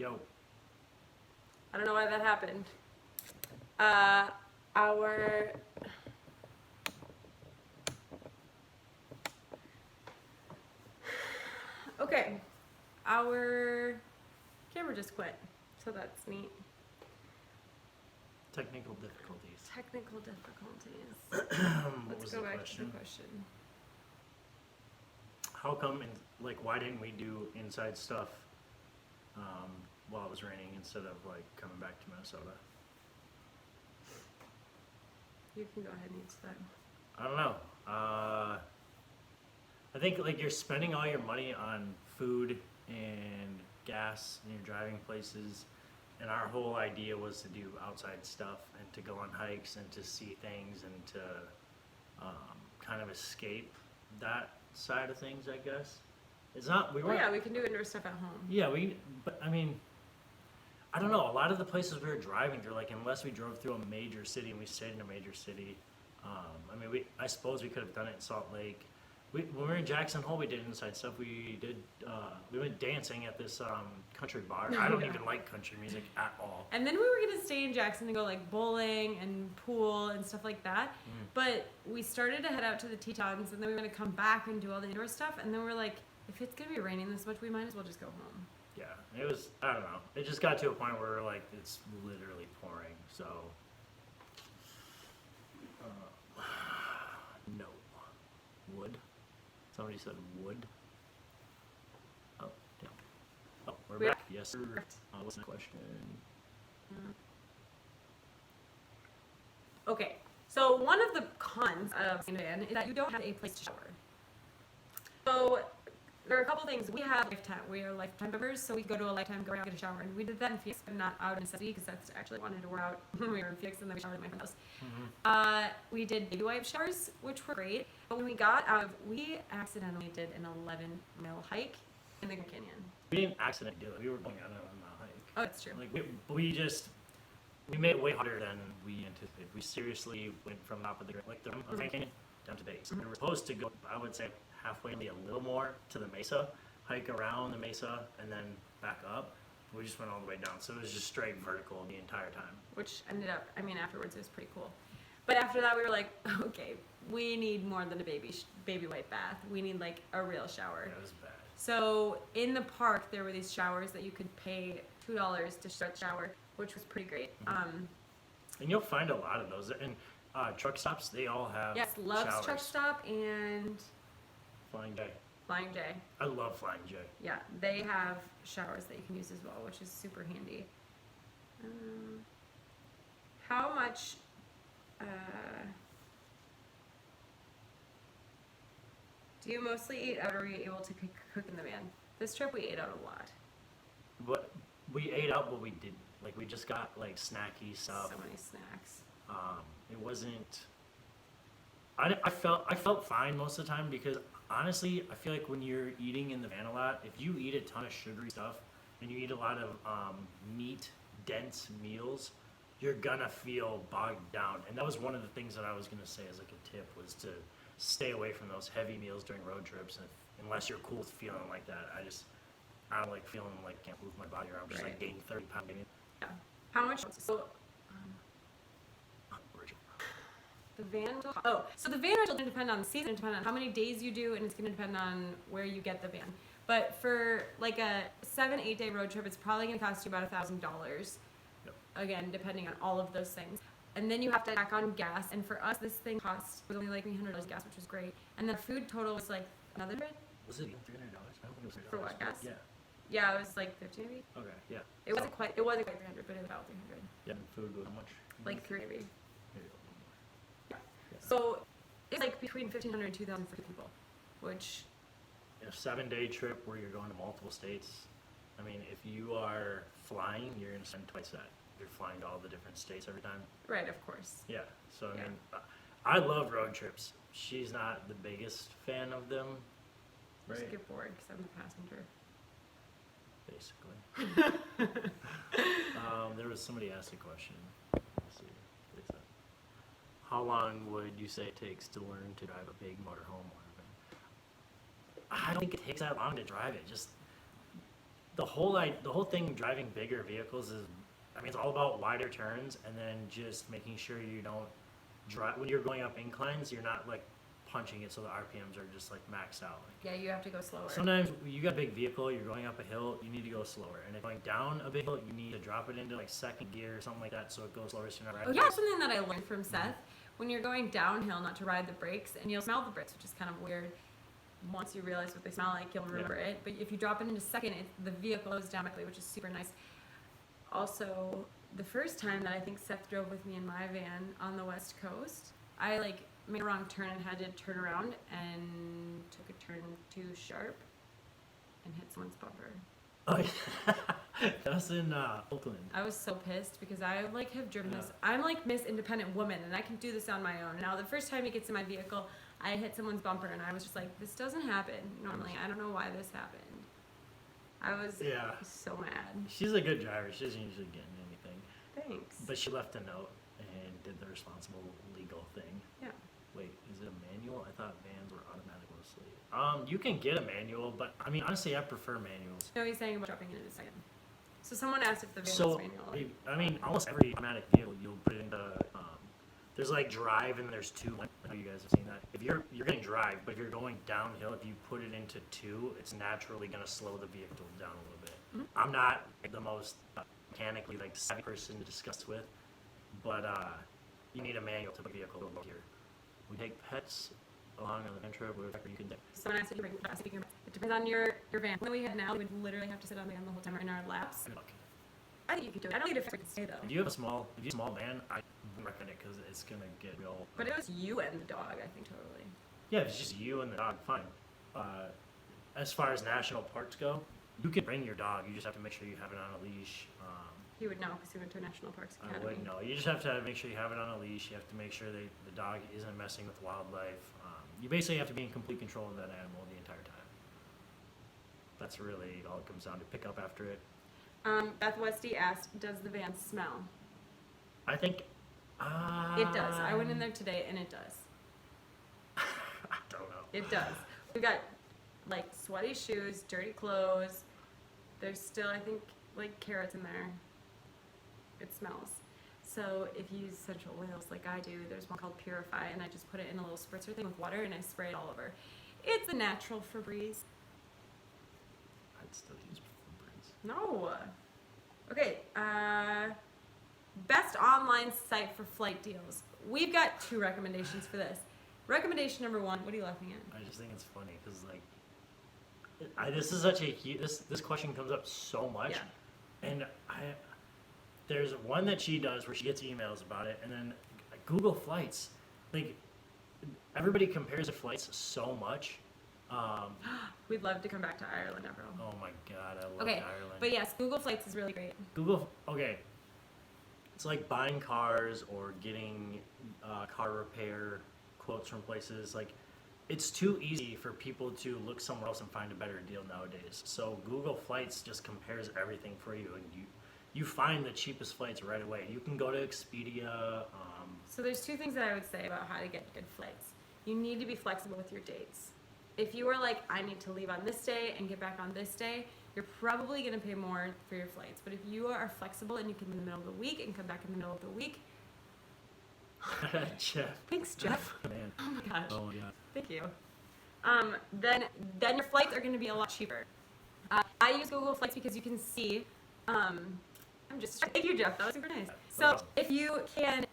Yo. I don't know why that happened. Our okay, our camera just quit, so that's neat. Technical difficulties. Technical difficulties. What Let's was go the back question? to the question. How come, why didn't we do inside stuff while it was raining instead of, coming back to Minnesota? You can go ahead and answer that. I don't know. I think, you're spending all your money on food and gas and you're driving places. And our whole idea was to do outside stuff and to go on hikes and to see things and to kind of escape that side of things, I guess. It's not, we Well, weren't. yeah, we can do indoor stuff at home. Yeah, but I mean, I don't know. A lot of the places we were driving through, unless we drove through a major city and we stayed in a major city, I suppose we could have done it in Salt Lake. When we were in Jackson Hole, we did inside stuff. We went dancing at this country bar. I don't even like country music at all. And then we were gonna stay in Jackson and go bowling and pool and stuff like that. But we started to head out to the Tetons, and then we were gonna come back and do all the indoor stuff. And then we're like, if it's gonna be raining this much, we might as well just go home. Yeah, it was. I don't know. It just got to a point where it's literally pouring. So no wood. Somebody said wood. Oh, yeah. Oh, we're back. Yes, sir. What's the question? Okay, so one of the cons of staying in a van is that you don't have a place to shower. So there are a couple things. We are lifetime members, so we go to a lifetime, go around, get a shower, and we did that in Phoenix, but not out in necessity because that's actually wanted to wear out when we were in Phoenix, and then we showered at my friend's house. We did baby wipe showers, which were great, but when we got out, we accidentally did an 11-mile hike in the Grand Canyon. We didn't accidentally do it. We were going on a hike. Oh, that's true. We made it way harder than we anticipated. We seriously went from the top of the Grand Canyon down to base. We were supposed to go, I would say, halfway, maybe a little more to the mesa, hike around the mesa, and then back up. We just went all the way down, so it was just straight vertical the entire time. Which ended up, afterwards it was pretty cool. But after that we were like, okay, we need more than a baby white bath. We need a real shower. Yeah, it was bad. So in the park there were these showers that you could pay $2 to start the shower, which was pretty great. And you'll find a lot of those. And truck stops, they all have Love's showers. Truck Stop and Flying J. Flying J. I love Flying J. Yeah, they have showers that you can use as well, which is super handy. How much do you mostly eat out, or are you able to cook in the van? This trip we ate out a lot. But we ate out, but we didn't. We just got snacky stuff. So many snacks. It wasn't. I felt fine most of the time because honestly, I feel like when you're eating in the van a lot, if you eat a ton of sugary stuff and you eat a lot of meat dense meals, you're gonna feel bogged down. And that was one of the things that I was gonna say as a tip, was to stay away from those heavy meals during road trips, unless you're cool with feeling like that. I don't like feeling like I can't move my body around, just gaining 30 pounds. Yeah. How much? So the van. So the van rental will depend on the season, depend on how many days you do, and it's going to depend on where you get the van. But for a 7-8 day road trip, it's probably going to cost you about $1,000. Yep. Again, depending on all of those things. And then you have to tack on gas. And for us, this thing was only $300 gas, which was great. And the food total was another $100. Was it even $300? I don't think it was $300. For what, gas? Yeah. Yeah, it was $50 maybe. Okay. Yeah. It wasn't quite 300, but it was about 300. Yeah. And food was how much? 3 maybe. Maybe a little more. Yeah. So it's between $1,500 and $2,000 for 2 people, which. In a 7-day trip where you're going to multiple states, if you are flying, you're going to spend twice that. You're flying to all the different states every time. Right, of course. Yeah. So I love road trips. She's not the biggest fan of them. I just get bored because I'm the passenger. Basically. There was somebody asked a question. Let's see what they said. How long would you say it takes to learn to drive a big motorhome or a van? I don't think it takes that long to drive it. Just the whole thing driving bigger vehicles is, I mean, it's all about wider turns and then just making sure you don't drive when you're going up inclines. You're not like punching it so the RPMs are just like maxed out. Yeah, you have to go slower. Sometimes you got a big vehicle, you're going up a hill, you need to go slower. And if going down a big hill, you need to drop it into like second gear or something like that so it goes slower so you're not Oh, yeah, something that I learned from Seth. When you're going downhill, not to ride the brakes, and you'll smell the brakes, which is kind of weird. Once you realize what they smell like, you'll remember it. But if you drop it into second, the vehicle goes down quickly, which is super nice. Also, the first time that I think Seth drove with me in my van on the West Coast, I like made a wrong turn and had to turn around and took a turn too sharp and hit someone's bumper. Oh, yeah. That's in Oakland. I was so pissed because I like have driven this. I'm like Miss Independent Woman and I can do this on my own. Now the first time he gets in my vehicle, I hit someone's bumper and I was just like, this doesn't happen normally. I don't know why this happened. I was so mad. She's a good driver. She doesn't usually get in anything. Thanks. But she left a note and did the responsible legal thing. Yeah. Wait, is it a manual? I thought vans were automatic mostly. You can get a manual, but I mean, honestly, I prefer manuals. No, he's saying about dropping it in a second. So someone asked if the van was So, manual. I mean, almost every automatic vehicle you'll put into, there's like drive and there's two. I know you guys have seen that. If you're getting drive, but if you're going downhill, if you put it into two, it's naturally gonna slow the vehicle down a little bit. Mm-hmm. I'm not the most mechanically like savvy person to discuss with, but you need a manual to put a vehicle over here. We take pets along on the van trip, whatever you can do. Someone asked if you bring speaking. It depends on your van. When we have now, we would literally have to sit on the van the whole time or in our laps. Good luck. I think you could do it. I don't need a freaking stay though. If you have a small van, I wouldn't recommend it because it's gonna get real. But it was you and the dog, I think totally. Yeah, if it's just you and the dog, fine. As far as national parks go, you can bring your dog. You just have to make sure you have it on a leash. He would know because he went to a National Parks I Academy. wouldn't know. You just have to make sure you have it on a leash. You have to make sure the dog isn't messing with wildlife. You basically have to be in complete control of that animal the entire time. That's really all it comes down to. Pick up after it. Beth Westy asked, does the van smell? I think. It does. I went in there today and it does. I don't know. It does. We've got like sweaty shoes, dirty clothes. There's still, I think, like carrots in there. It smells. So if you use essential oils like I do, there's one called Purify, and I just put it in a little spritzer thing with water and I spray it all over. It's a natural Febreze. I'd still use Febreze. No. Okay. Best online site for flight deals. We've got 2 recommendations for this. Recommendation number 1. What are you laughing at? I just think it's funny because like, this is such a this question comes up so much, and there's one that she does where she gets emails about it, and then Google Flights, like everybody compares their flights so much. We'd love to come back to Ireland, Everett. Oh my God, I love Okay, Ireland. but yes, Google Flights is really great. Okay. It's like buying cars or getting car repair quotes from places. Like, it's too easy for people to look somewhere else and find a better deal nowadays. So Google Flights just compares everything for you, and you find the cheapest flights right away. You can go to Expedia. So there's 2 things that I would say about how to get good flights. You need to be flexible with your dates. If you are like, I need to leave on this day and get back on this day, you're probably going to pay more for your flights. But if you are flexible and you can leave in the middle of the week and come back in the middle of the week. Jeff. Thanks, Jeff. Man. Oh my gosh. Oh my God. Thank you. Then your flights are going to be a lot cheaper. I use Google Flights because you can see. Thank you, Jeff. That was super nice. So if you can,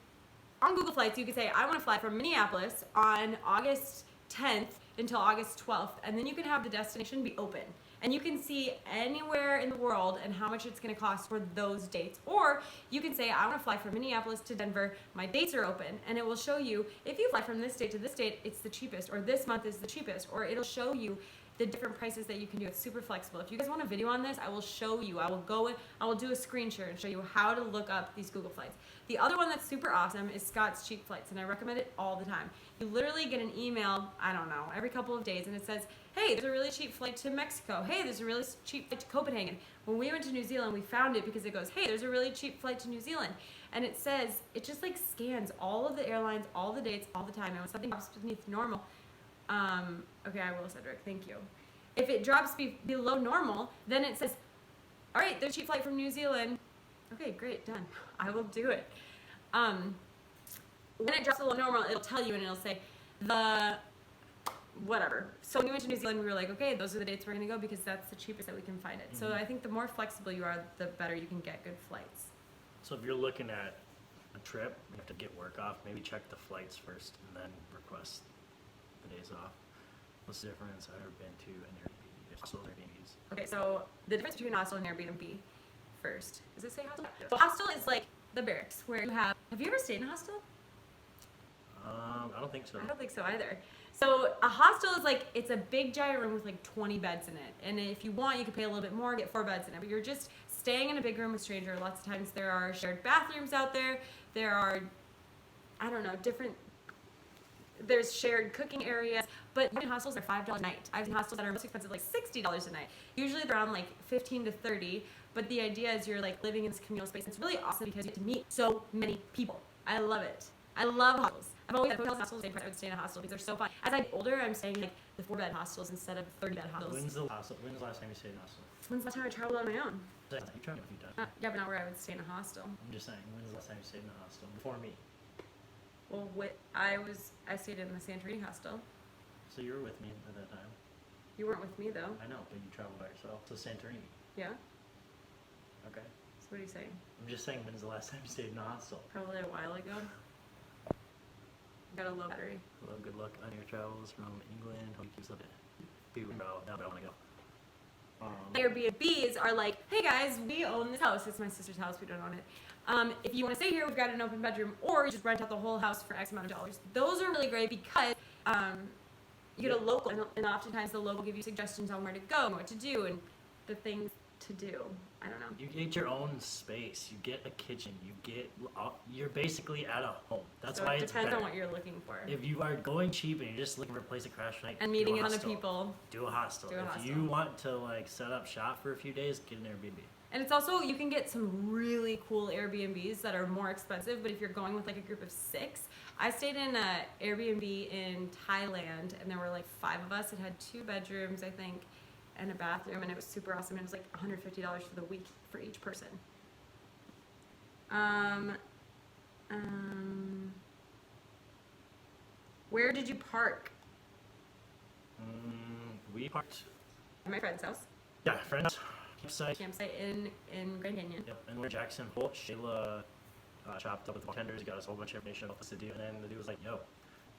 on Google Flights, you can say, I want to fly from Minneapolis on August 10th until August 12th, and then you can have the destination be open. And you can see anywhere in the world and how much it's going to cost for those dates. Or you can say, I want to fly from Minneapolis to Denver. My dates are open. And it will show you, if you fly from this date to this date, it's the cheapest. Or this month is the cheapest. Or it'll show you the different prices that you can do. It's super flexible. If you guys want a video on this, I will show you. I will go in, I will do a screen share and show you how to look up these Google Flights. The other one that's super awesome is Scott's Cheap Flights, and I recommend it all the time. You literally get an email, I don't know, every couple of days, and it says, hey, there's a really cheap flight to Mexico. Hey, there's a really cheap flight to Copenhagen. When we went to New Zealand, we found it because it goes, hey, there's a really cheap flight to New Zealand. And it says, it just like scans all of the airlines, all the dates, all the time. And when something drops beneath normal, okay, I will, Cedric, thank you. If it drops below normal, then it says, all right, there's a cheap flight from New Zealand. Okay, great, done. I will do it. When it drops below normal, it'll tell you and it'll say whatever. So when we went to New Zealand, we were like, okay, those are the dates we're gonna go because that's the cheapest that we can find it. So I think the more flexible you are, the better you can get good flights. So if you're looking at a trip, you have to get work off, maybe check the flights first and then request the days off. What's the difference? I've never been to an Airbnb. Hostels or Airbnbs. Okay, so the difference between a hostel and Airbnb first. Does it say hostel? So hostel is like the barracks where you have you ever stayed in a hostel? I don't think so. I don't think so either. So a hostel is like, it's a big giant room with like 20 beds in it. And if you want, you could pay a little bit more, get 4 beds in it. But you're just staying in a big room with strangers. Lots of times there are shared bathrooms out there. There are, I don't know, there's shared cooking areas. But even hostels are $5 a night. I've seen hostels that are most expensive, like $60 a night. Usually they're around like 15 to 30. But the idea is you're like living in this communal space. It's really awesome because you get to meet so many people. I love it. I love hostels. I've always had hotels and hostels. I would stay in a hostel because they're so fun. As I get older, I'm staying in like the 4-bed hostels instead of 30-bed hostels. When's the last time you stayed in a hostel? When's the last time I traveled on my own? You traveled a few times. Yeah, but not where I would stay in a hostel. I'm just saying, when's the last time you stayed in a hostel? Before me. Well, I stayed in the Santorini hostel. So you were with me at that time. You weren't with me though. I know, but you traveled by yourself. So Santorini. Yeah. Okay. So what are you saying? I'm just saying, when's the last time you stayed in a hostel? Probably a while ago. Got a low battery. Hello, good luck on your travels from England. Hope you keep up it. People know now, but I want to go. Airbnbs are like, hey guys, we own this house. It's my sister's house. We don't own it. If you want to stay here, we've got an open bedroom, or you just rent out the whole house for X amount of dollars. Those are really great because you get a local, and oftentimes the local will give you suggestions on where to go and what to do and the things to do. I don't know. You get your own space. You get a kitchen. You're basically at a home. That's So why it it's depends better. on what you're looking for. If you are going cheap and you're just looking for a place to crash tonight, And do meeting a a ton of hostel. people. Do a hostel. Do a If hostel. you want to like set up shop for a few days, get an Airbnb. And it's also, you can get some really cool Airbnbs that are more expensive, but if you're going with like a group of 6, I stayed in an Airbnb in Thailand, and there were like 5 of us. It had 2 bedrooms, I think, and a bathroom, and it was super awesome. It was like $150 for the week for each person. Where did you park? We parked. At my friend's house. Yeah, friends. Campsite. Campsite in Grand Canyon. Yep, and we're Jackson Hole. Shayla chopped up with the bartenders, got us a whole bunch of information about what to do, and then the dude was like, yo,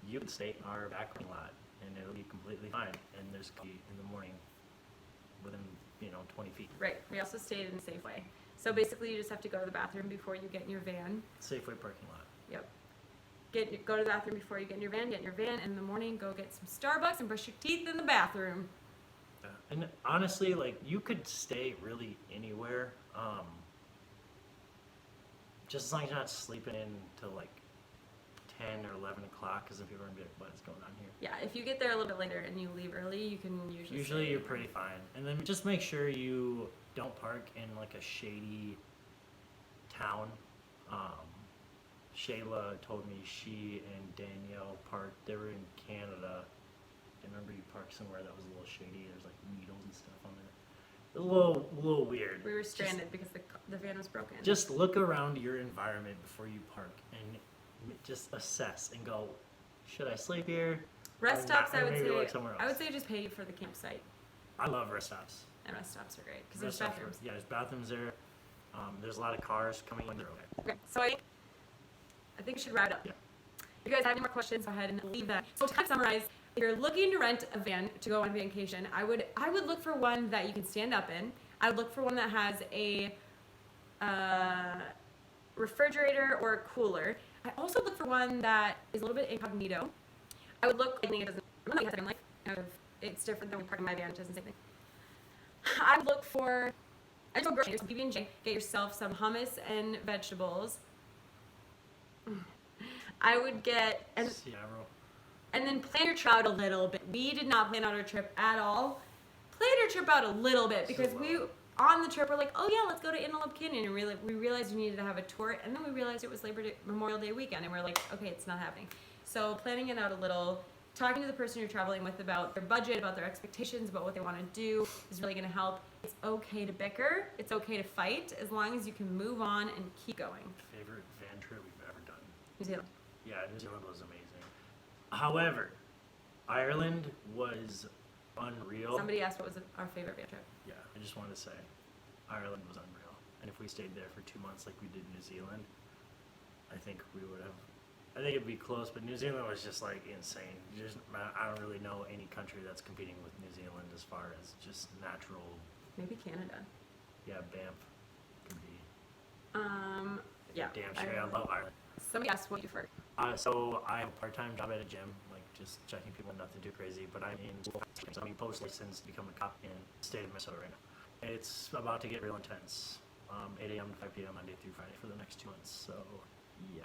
you can stay in our back parking lot, and it'll be completely fine, and there's coffee in the morning within, 20 feet. Right. We also stayed in Safeway. So basically, you just have to go to the bathroom before you get in your van. Safeway parking lot. Yep. Go to the bathroom before you get in your van. Get in your van, and in the morning, go get some Starbucks and brush your teeth in the bathroom. Yeah. And honestly, like, you could stay really anywhere, just as long as you're not sleeping in till like 10 or 11 o'clock, because then people are going to be like, what is going on here? Yeah, if you get there a little bit later and you leave early, you can usually stay. You're pretty fine. And then just make sure you don't park in like a shady town. Shayla told me she and Danielle parked. They were in Canada. I remember you parked somewhere that was a little shady. There's like needles and stuff on there. It was a little weird. We were stranded because the van was broken. Just look around your environment before you park and just assess and go, should I sleep here? Rest stops, I would Maybe say. like somewhere else. I would say just pay for the campsite. I love rest stops. And rest stops are great because there's Rest stops bathrooms. yeah, there's bathrooms there. There's a lot of cars coming in the road. Okay, so I think we should wrap it up. Yeah. If you guys have any more questions, go ahead and leave that. So to kind of summarize, if you're looking to rent a van to go on vacation, I would look for one that you can stand up in. I would look for one that has a refrigerator or a cooler. I also look for one that is a little bit incognito. I would look, I think it doesn't, I'm not like life. It's different than parking my van, it doesn't say anything. I would look for, I go grocery, some PB&J, get yourself some hummus and vegetables. I would get, and then plan your trip out a little bit. We did not plan out our trip at all. Plan your trip out a little bit because on the trip we're like, oh yeah, let's go to Antelope Canyon, and we realized we needed to have a tour, and then we realized it was Memorial Day weekend, and we're like, okay, it's not happening. So planning it out a little talking to the person you're traveling with about their budget, about their expectations, about what they want to do is really going to help. It's okay to bicker. It's okay to fight as long as you can move on and keep going. Favorite van trip we've ever done? New Zealand. Yeah, New Zealand was amazing. However, Ireland was unreal. Somebody asked what was our favorite van trip. Yeah, I just wanted to say, Ireland was unreal. And if we stayed there for 2 months like we did New Zealand, I think we would have. I think it'd be close, but New Zealand was just like insane. I don't really know any country that's competing with New Zealand as far as just natural. Maybe Canada. Yeah, Banff could be. Yeah. Damn sure, I love Ireland. Somebody asked what you prefer. So I have a part-time job at a gym, like just checking people, nothing too crazy. But I'm in school, so I'm post-licensed to become a cop in the state of Minnesota right now. It's about to get real intense. 8 a.m. to 5 p.m. Monday through Friday for the next 2 months. So yeah.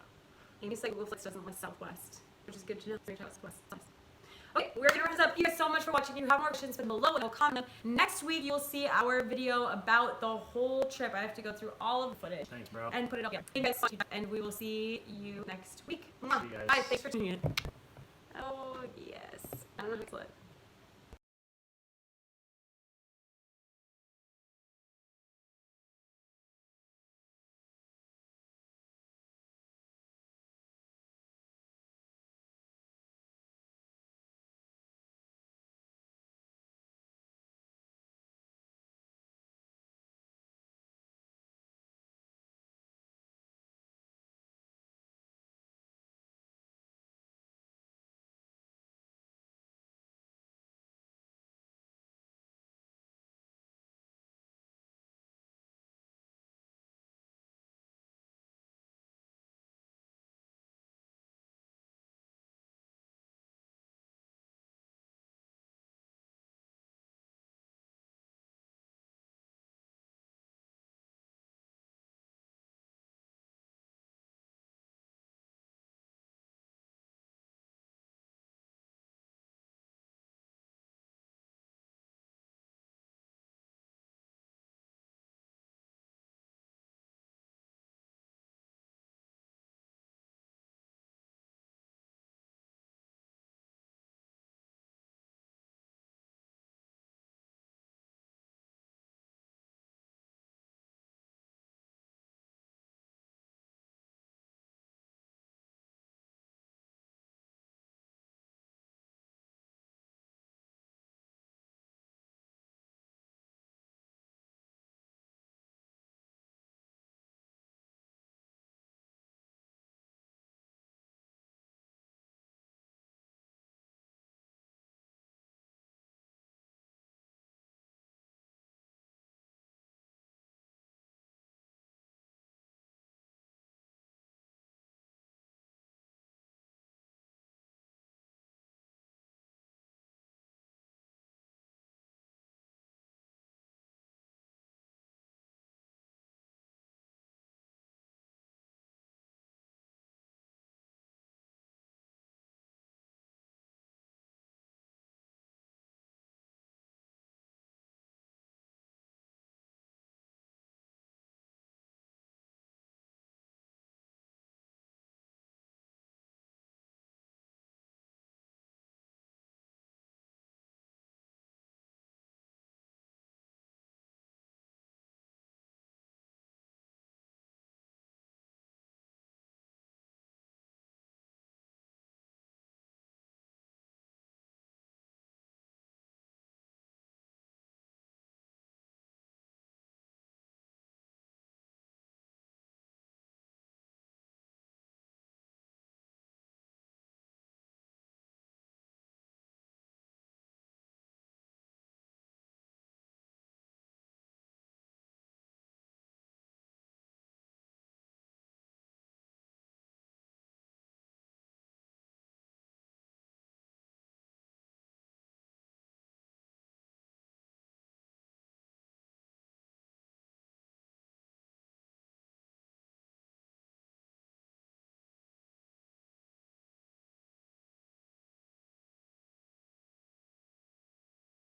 Amy said Google Flights doesn't list Southwest, which is good to know. Southwest. Okay, we're gonna wrap this up. Thank you guys so much for watching. If you have more questions, put them below and we'll comment them. Next week, you'll see our video about the whole trip. I have to go through all of the footage. Thanks, bro. And put it up. Thank you guys so much, and we will see you next week. See you guys. Bye. Thanks for tuning in. Oh yes. I don't know how to split.